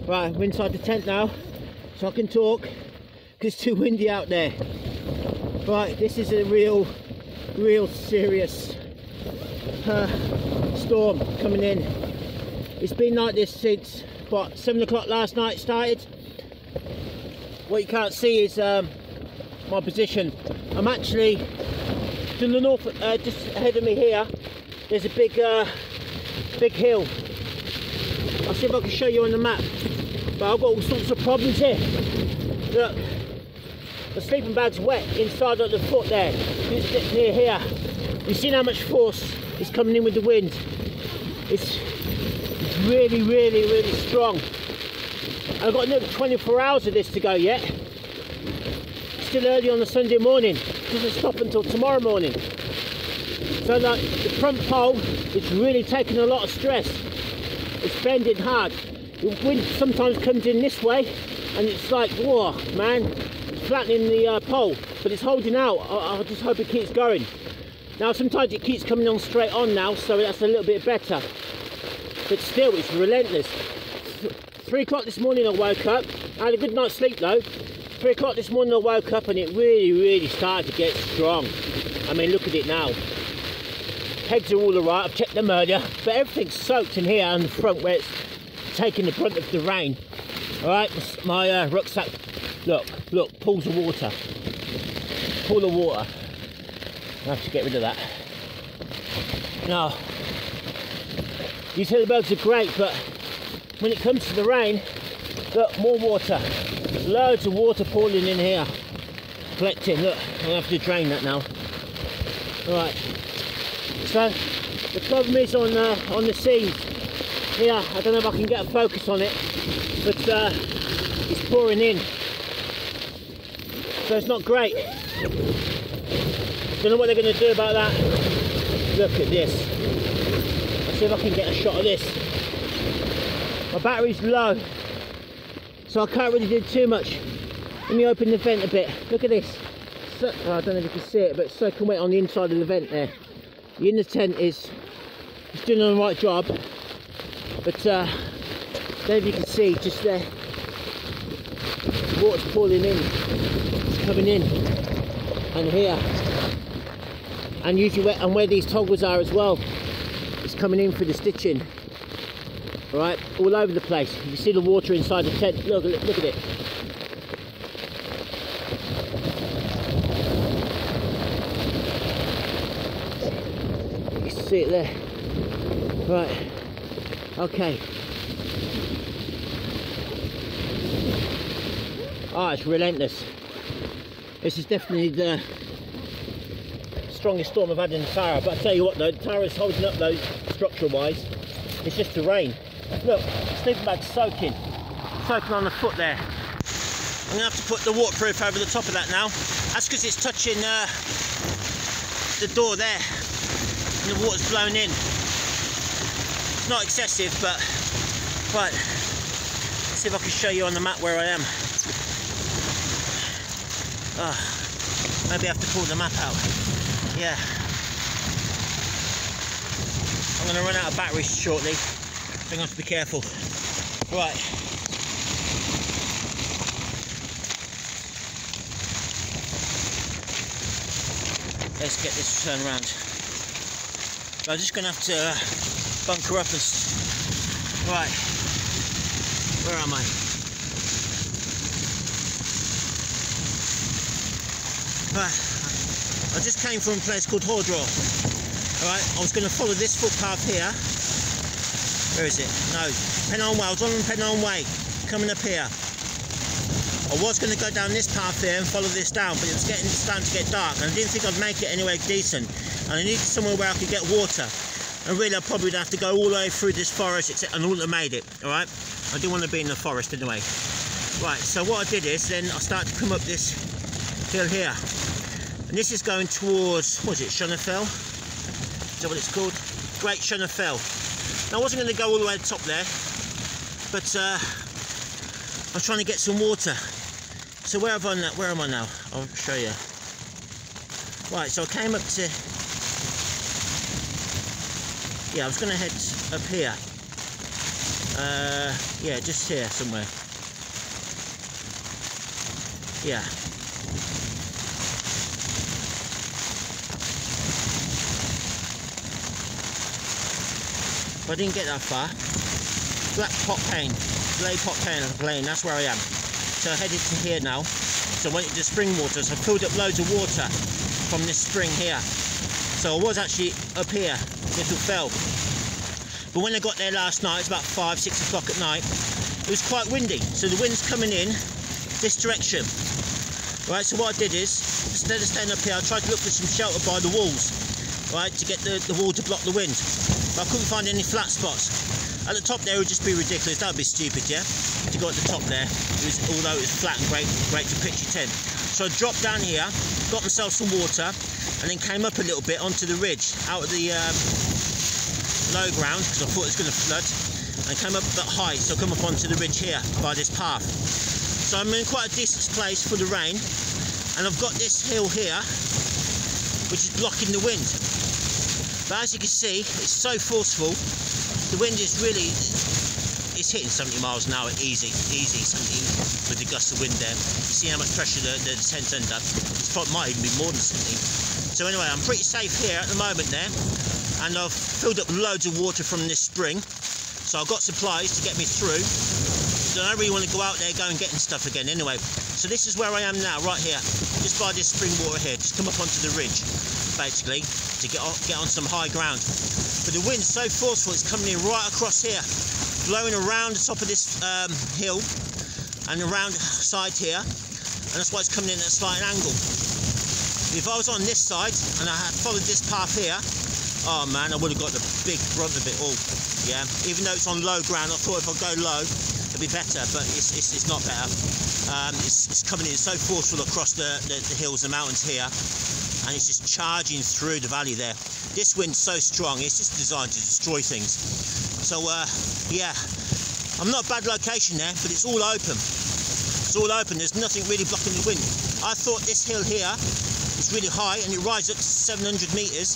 Right, we're inside the tent now, so I can talk, because it's too windy out there. Right, this is a real serious storm coming in. It's been like this since, what, 7 o'clock last night started. What you can't see is my position. I'm actually to the north, just ahead of me here. There's a big hill. I'll see if I can show you on the map. But I've got all sorts of problems here. Look, the sleeping bag's wet inside of the foot there. It's near here. You've seen how much force is coming in with the wind. It's really strong. I've got another 24 hours of this to go yet. Still early on a Sunday morning. It doesn't stop until tomorrow morning. So like the front pole is really taking a lot of stress. It's bending hard. The wind sometimes comes in this way and it's like, whoa man, it's flattening the pole, but it's holding out. I just hope it keeps going. Now sometimes it keeps coming on straight on now, so that's a little bit better. But still, it's relentless. 3 o'clock this morning I woke up. I had a good night's sleep though. 3 o'clock this morning I woke up and it really started to get strong. I mean, look at it now. Pegs are all alright, I've checked them earlier, but everything's soaked in here on the front where it's taking the brunt of the rain. Alright, my rucksack, look, pools of water. Pool of water. I have to get rid of that. Now, these Hillebergs are great, but when it comes to the rain, look, more water. Loads of water pouring in here. Collecting, look, I'll have to drain that now. Alright, so the problem is on the seams. Here, I don't know if I can get a focus on it, but it's pouring in. So it's not great. Don't know what they're going to do about that. Look at this. Let's see if I can get a shot of this. My battery's low, so I can't really do too much. Let me open the vent a bit. Look at this. So, oh, I don't know if you can see it, but it's soaking wet on the inside of the vent there. The inner tent is doing the right job, but there you can see just there. Water's pouring in. It's coming in, and here. And usually where these toggles are as well, it's coming in through the stitching. Alright, all over the place. You see the water inside the tent. Look at it. You can see it there. Right. Okay. Ah, it's relentless. This is definitely the strongest storm I've had in the Tarra, but I tell you what though, the Tarra is holding up though, structure wise. It's just the rain. Look, the sleeping bag's soaking on the foot there. I'm gonna have to put the waterproof over the top of that now. That's because it's touching the door there, and the water's blowing in. It's not excessive, but right. Let's see if I can show you on the map where I am. Maybe I have to pull the map out. Yeah, I'm going to run out of batteries shortly, so I'm going to have to be careful. Right, let's get this turned around. So I'm just going to have to bunker up and... Right, where am I? Right. I just came from a place called Hilleberg. Alright, I was going to follow this footpath here. Where is it? No, Pennine Way. I was on Pennine Way, coming up here. I was going to go down this path here and follow this down, but it was starting to get dark, and I didn't think I'd make it anywhere decent. And I needed somewhere where I could get water. And really, I probably would have to go all the way through this forest, and I wouldn't have made it. Alright, I didn't want to be in the forest anyway. Right, so what I did is then I started to come up this hill here. And this is going towards, what is it, Shunnerfell? Is that what it's called? Great Shunnerfell. Now I wasn't going to go all the way to the top there, but I was trying to get some water. So where am I now? I'll show you. Right, so I came up to... Yeah, I was going to head up here. Yeah, just here somewhere. Yeah. I didn't get that far. Black pot cane, lay pot cane lane, that's where I am. So I headed to here now. So I went into spring water, so I filled up loads of water from this spring here. So I was actually up here, little fell. But when I got there last night, it's about 5, 6 o'clock at night, it was quite windy. So the wind's coming in this direction. Right, so what I did is, instead of staying up here, I tried to look for some shelter by the walls, right, to get the wall to block the wind. But I couldn't find any flat spots. At the top there it would just be ridiculous, that would be stupid, yeah? To go at the top there, although it was flat and great to pitch your tent. So I dropped down here, got myself some water, and then came up a little bit onto the ridge, out of the low ground, because I thought it was going to flood, and came up that high, so I come up onto the ridge here, by this path. So I'm in quite a decent place for the rain, and I've got this hill here, which is blocking the wind. But as you can see, it's so forceful, the wind is really, it's hitting 70 miles an hour, easy, 70 with the gust of wind there. You see how much pressure the tent's under. It might even be more than 70. So anyway, I'm pretty safe here at the moment there, and I've filled up loads of water from this spring, so I've got supplies to get me through. So I don't really want to go out there going getting stuff again anyway. So this is where I am now, right here, just by this spring water here, just come up onto the ridge, basically, to get on some high ground. But the wind's so forceful, it's coming in right across here, blowing around the top of this hill and around the side here, and that's why it's coming in at a slight angle. If I was on this side and I had followed this path here, oh man, I would have got the big brunt of it all. Yeah, even though it's on low ground, I thought if I go low it'd be better, but it's not better. It's coming in so forceful across the hills and mountains here, and it's just charging through the valley there. This wind's so strong, it's just designed to destroy things. So yeah, I'm not a bad location there, but it's all open. It's all open, there's nothing really blocking the wind. I thought this hill here is really high and it rises up to 700 metres.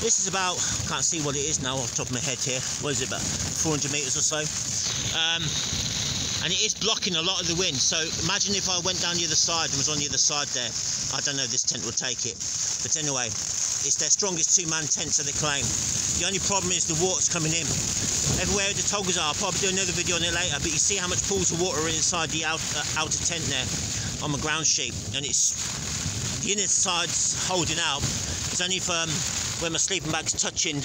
This is about, I can't see what it is now off the top of my head here. What is it, about 400 metres or so? And it is blocking a lot of the wind. So imagine if I went down the other side and was on the other side there. I don't know if this tent will take it. But anyway, it's their strongest two-man tent, so they claim. The only problem is the water's coming in. Everywhere the toggers are, I'll probably do another video on it later, but you see how much pools of water are inside the outer tent there on the ground sheet. And it's, the inner side's holding out. It's only from where my sleeping bag's touching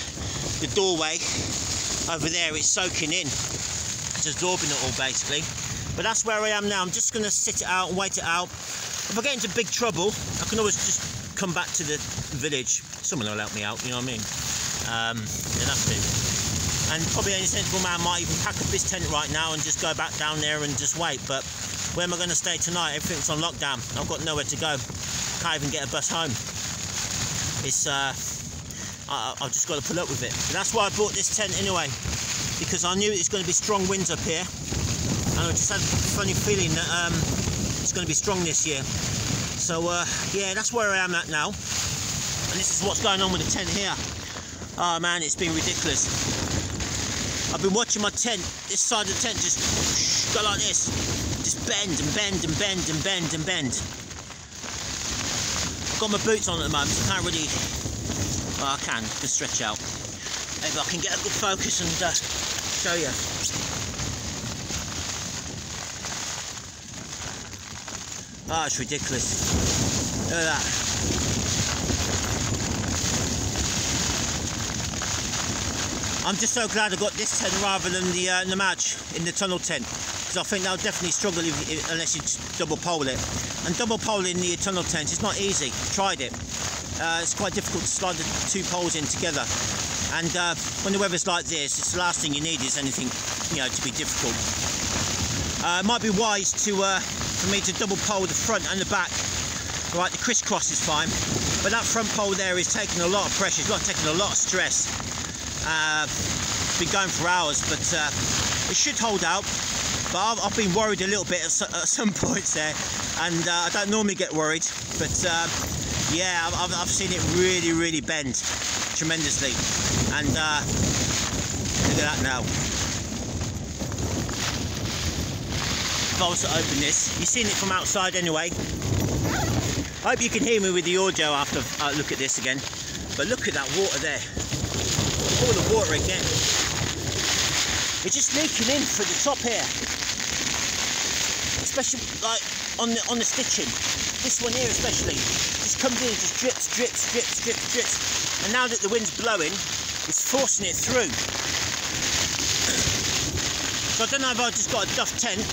the doorway over there, it's soaking in. It's absorbing it all basically. But that's where I am now. I'm just going to sit it out and wait it out. If I get into big trouble, I can always just come back to the village. Someone will help me out, you know what I mean? They'll have to. And probably any sensible man might even pack up his tent right now and just go back down there and just wait. But where am I going to stay tonight? Everything's on lockdown. I've got nowhere to go. Can't even get a bus home. It's I've just got to put up with it. But that's why I bought this tent anyway, because I knew it's going to be strong winds up here, and I just had a funny feeling that it's going to be strong this year. So yeah, that's where I am at now, and this is what's going on with the tent here. Oh man, it's been ridiculous. I've been watching my tent, this side of the tent just go like this, just bend and bend and bend and bend and bend. I've got my boots on at the moment, so I can't really, well, I can stretch out. Maybe I can get a good focus and show you. Oh, it's ridiculous. Look at that. I'm just so glad I got this tent rather than the match in the tunnel tent, because I think they'll definitely struggle unless you double pole it. And double poling the tunnel tent is not easy. Tried it. It's quite difficult to slide the two poles in together. And when the weather's like this, it's the last thing you need is anything, you know, to be difficult. It might be wise to for me to double pole the front and the back. Right, the crisscross is fine, but that front pole there is taking a lot of pressure. It's taking a lot of stress. It's been going for hours, but it should hold out. But I've been worried a little bit at some points there, and I don't normally get worried, but yeah, I've seen it really bend tremendously, and look at that now. if I was to open this. You've seen it from outside anyway. I hope you can hear me with the audio after I look at this again. But look at that water there. All the water again. It's just leaking in through the top here. Especially like on the stitching. This one here especially. Just comes in, just drips, drips, drips, drips, drips. And now that the wind's blowing, it's forcing it through. So I don't know if I just got a duff tent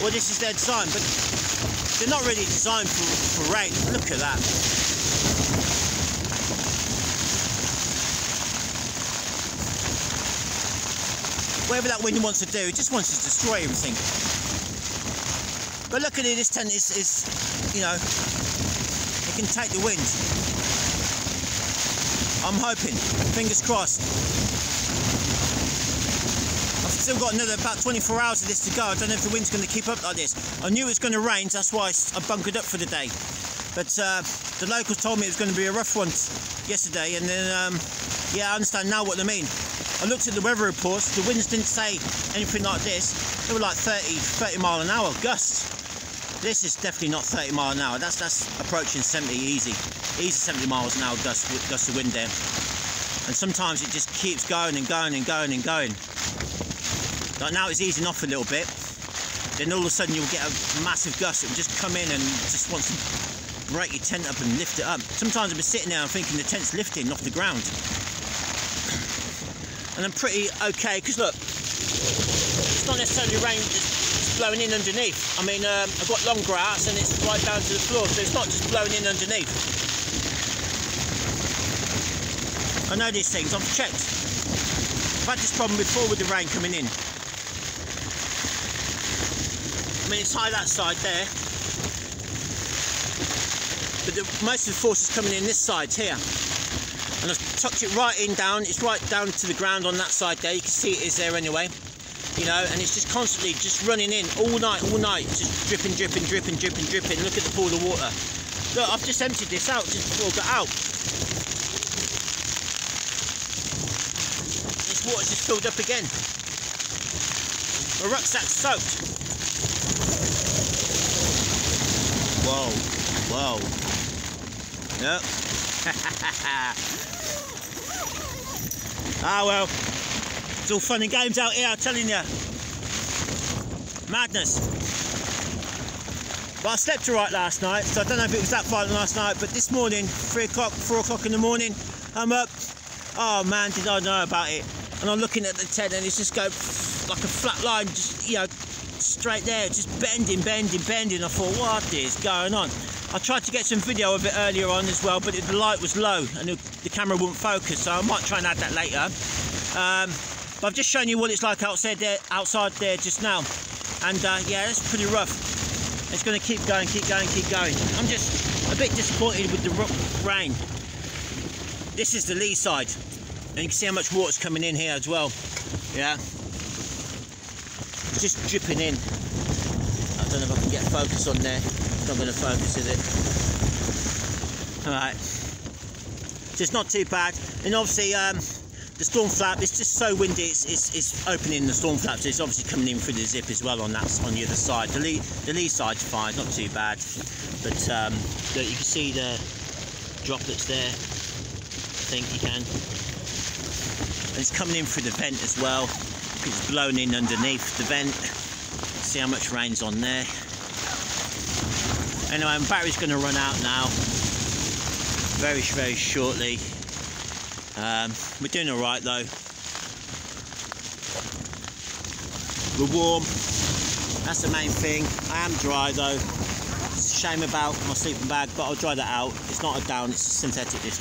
or this is their design, but they're not really designed for rain. Look at that. Whatever that wind wants to do, it just wants to destroy everything. But luckily this tent is you know, it can take the wind. I'm hoping, fingers crossed. I've still got another about 24 hours of this to go. I don't know if the wind's going to keep up like this. I knew it was going to rain, so that's why I bunkered up for the day. But the locals told me it was going to be a rough one yesterday, and then yeah, I understand now what they mean. I looked at the weather reports, the winds didn't say anything like this. They were like 30 mile an hour gusts. This is definitely not 30 mile an hour. That's approaching 70 easy 70 miles an hour gust of wind there. And sometimes it just keeps going and going and going and going. Like now it's easing off a little bit. Then all of a sudden you'll get a massive gust that will just come in and just wants to break your tent up and lift it up. Sometimes I've been sitting there and thinking the tent's lifting off the ground. And I'm pretty okay, because look, it's not necessarily rain that's blowing in underneath. I mean, I've got long grass and it's right down to the floor, so it's not just blowing in underneath. I know these things, I've checked. I've had this problem before with the rain coming in. I mean, it's high that side there, but most of the force is coming in this side here. And I've tucked it right in down, it's right down to the ground on that side there. You can see it is there anyway, you know, and it's just constantly just running in all night, just dripping, dripping, dripping, dripping, dripping. Look at the pool of water. Look, I've just emptied this out just before I got out. This water's just filled up again. My rucksack's soaked. Whoa, whoa. Yep. Ah well, it's all fun and games out here, I'm telling you. Madness. But I slept alright last night, so I don't know if it was that violent last night, but this morning, 3 o'clock, 4 o'clock in the morning, I'm up. Oh man, did I know about it. And I'm looking at the tent and it's just going like a flat line, just, you know, straight there, just bending, bending, bending. I thought, what is going on? I tried to get some video of it earlier on as well, but the light was low and the camera wouldn't focus, so I might try and add that later. But I've just shown you what it's like outside there just now, and yeah, that's pretty rough. It's going to keep going, keep going, keep going. I'm just a bit disappointed with the rain. This is the lee side, and you can see how much water's coming in here as well. Yeah, it's just dripping in. I don't know if I can get focus on there. It's not going to focus, is it? Alright, so it's not too bad. And obviously the storm flap, it's just so windy, it's opening the storm flap, so it's obviously coming in through the zip as well on the other side. The lee side's fine, not too bad, but look, you can see the droplets there. I think you can. And it's coming in through the vent as well. It's blowing in underneath the vent. See how much rain's on there. Anyway, my battery's going to run out now, very shortly. We're doing all right though. We're warm, that's the main thing. I am dry though. It's a shame about my sleeping bag, but I'll dry that out. It's not a down, it's a synthetic this